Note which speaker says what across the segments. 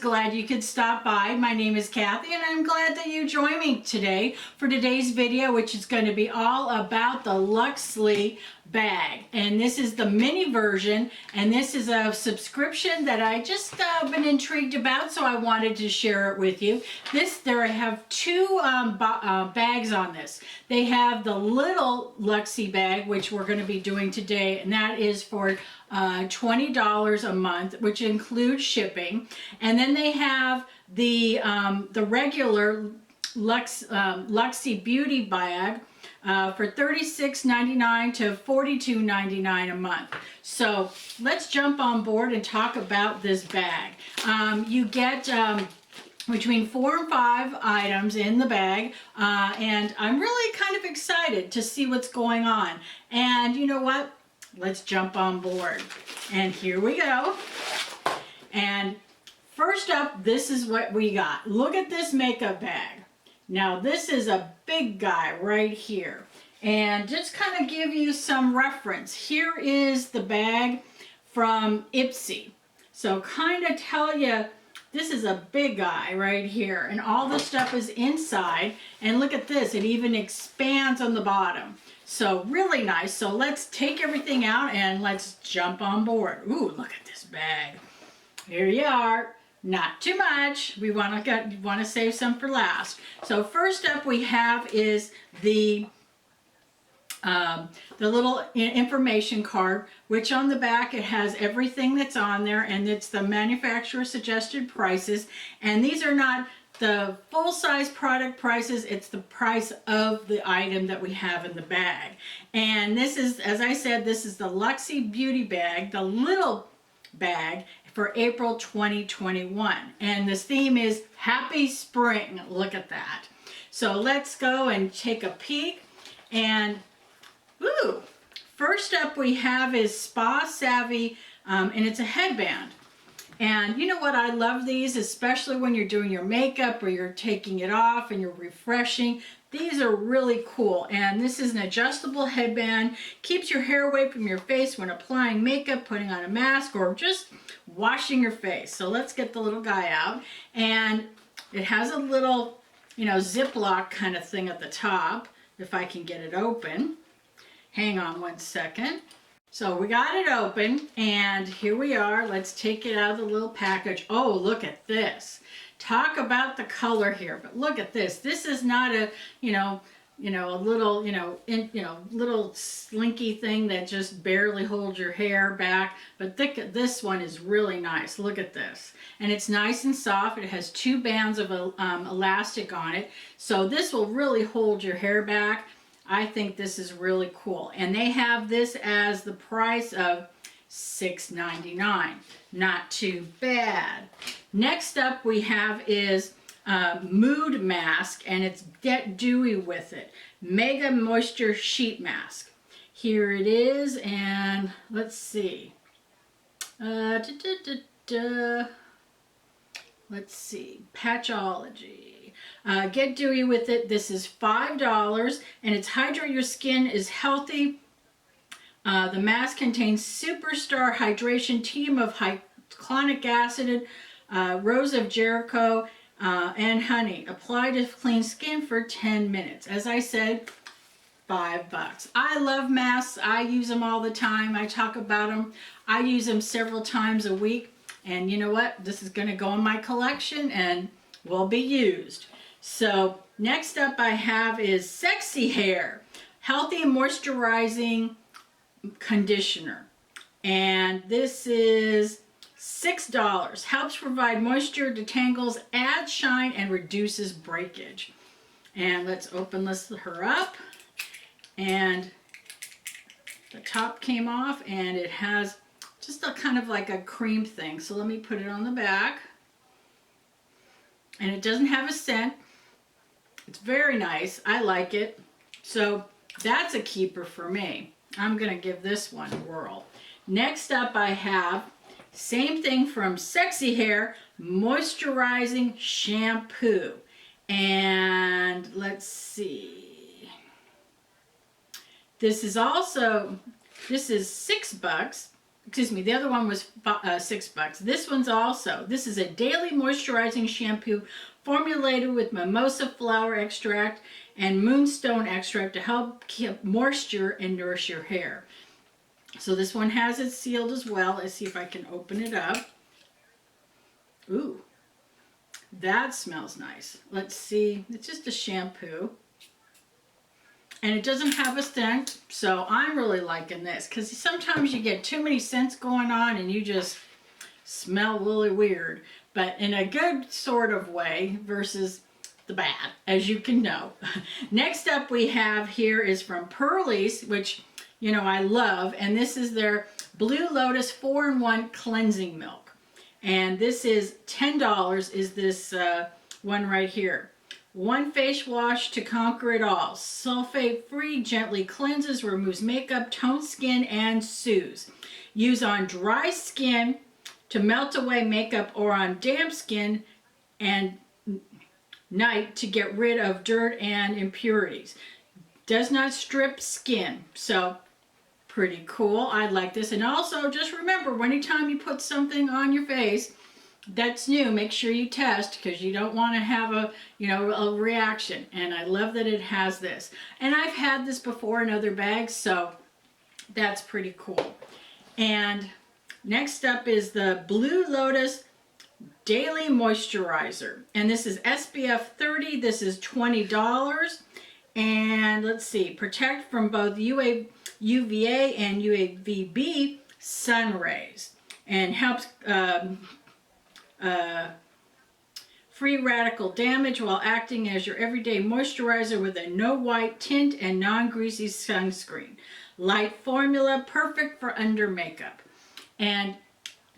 Speaker 1: glad you could stop by. My name is Kathy and I'm glad that you joined me today for today's video, which is going to be all about the Luxely bag. And this is the mini version, and this is a subscription that I just been intrigued about, so I wanted to share it with you. I have two bags on this. They have the little Luxely bag, which we're going to be doing today, and that is for $20 a month, which includes shipping. And then they have the regular Luxely Beauty bag for $36.99 to $42.99 a month. So let's jump on board and talk about this bag. You get between 4 and 5 items in the bag, and I'm really kind of excited to see what's going on. And you know what? Let's jump on board. And here we go. And first up, this is what we got. Look at this makeup bag. Now this is a big guy right here. And just kind of give you some reference. Here is the bag from Ipsy. So kind of tell you, this is a big guy right here. And all the stuff is inside. And look at this, it even expands on the bottom. So really nice. So let's take everything out and let's jump on board. Ooh, look at this bag. Here you are. Not too much. We want to save some for last. So first up we have is the little information card, which on the back it has everything that's on there, and it's the manufacturer suggested prices. And these are not the full-size product prices, it's the price of the item that we have in the bag. And this is, as I said, this is the Luxely Beauty bag, the little bag for April 2021. And this theme is Happy Spring. Look at that. So let's go and take a peek. And ooh, first up we have is Spa Savvy, and it's a headband. And you know what, I love these, especially when you're doing your makeup or you're taking it off and you're refreshing. These are really cool. And this is an adjustable headband, keeps your hair away from your face when applying makeup, putting on a mask, or just washing your face. So let's get the little guy out. And it has a little, Ziploc kind of thing at the top, if I can get it open. Hang on one second. So we got it open, and here we are. Let's take it out of the little package. Oh, look at this. Talk about the color here, but look at this. This is not a, a little, little slinky thing that just barely holds your hair back. But this one is really nice. Look at this. And it's nice and soft. It has 2 bands of elastic on it. So this will really hold your hair back. I think this is really cool. And they have this as the price of $6.99. Not too bad. Next up we have is Mood Mask, and it's Get Dewy With It. Mega Moisture Sheet Mask. Here it is, and let's see. Let's see. Patchology. Get Dewy With It. This is $5, and it's Hydrate Your Skin is Healthy. The mask contains Superstar Hydration, Team of Hyaluronic Acid, Rose of Jericho, and honey. Apply to clean skin for 10 minutes. As I said, $5. I love masks. I use them all the time. I talk about them. I use them several times a week. And you know what? This is going to go in my collection and will be used. So next up I have is Sexy Hair Healthy Moisturizing Conditioner. And this is $6. Helps provide moisture, detangles, adds shine, and reduces breakage. And let's open her up. And the top came off, and it has just a kind of like a cream thing. So let me put it on the back. And it doesn't have a scent. It's very nice. I like it. So that's a keeper for me. I'm going to give this one a whirl. Next up I have, same thing from Sexy Hair, Moisturizing Shampoo. And let's see. This is $6. excuse me, the other one was $6. This one's also, this is a daily moisturizing shampoo formulated with mimosa flower extract and moonstone extract to help keep moisture and nourish your hair. So this one has it sealed as well. Let's see if I can open it up. Ooh, that smells nice. Let's see, it's just a shampoo. And it doesn't have a scent, so I'm really liking this because sometimes you get too many scents going on and you just smell really weird, but in a good sort of way versus the bad, as you can know. Next up we have here is from Pearlie's, which, you know, I love, and this is their Blue Lotus 4-in-1 Cleansing Milk. And this is $10, is this one right here. One face wash to conquer it all. Sulfate-free, gently cleanses, removes makeup, tones skin, and soothes. Use on dry skin to melt away makeup or on damp skin and night to get rid of dirt and impurities. Does not strip skin. So pretty cool. I like this. And also just remember, anytime you put something on your face that's new, make sure you test because you don't want to have a, you know, a reaction. And I love that it has this. And I've had this before in other bags, so that's pretty cool. And next up is the Blue Lotus Daily Moisturizer. And this is SPF 30. This is $20. And let's see, protect from both UVA and UVB sun rays. And helps free radical damage while acting as your everyday moisturizer with a no white tint and non-greasy sunscreen. Light formula, perfect for under makeup. And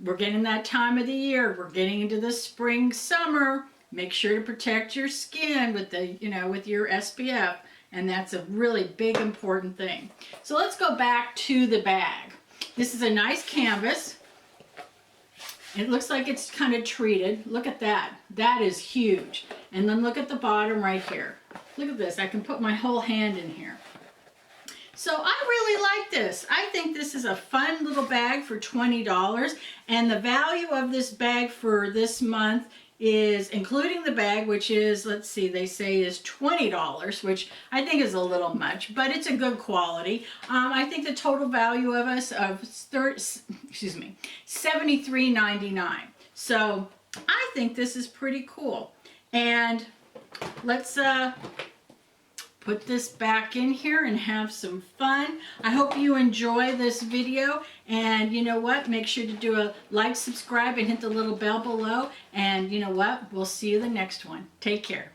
Speaker 1: we're getting that time of the year. We're getting into the spring, summer. Make sure to protect your skin with the, you know, with your SPF. And that's a really big, important thing. So let's go back to the bag. This is a nice canvas. It looks like it's kind of treated. Look at that. That is huge. And then look at the bottom right here. Look at this. I can put my whole hand in here. So I really like this. I think this is a fun little bag for $20. And the value of this bag for this month is, including the bag, which is, let's see, they say is $20, which I think is a little much, but it's a good quality. I think the total value of us of $73.99. So I think this is pretty cool. And let's put this back in here and have some fun. I hope you enjoy this video, and you know what, make sure to do a like, subscribe, and hit the little bell below, and you know what, we'll see you the next one. Take care.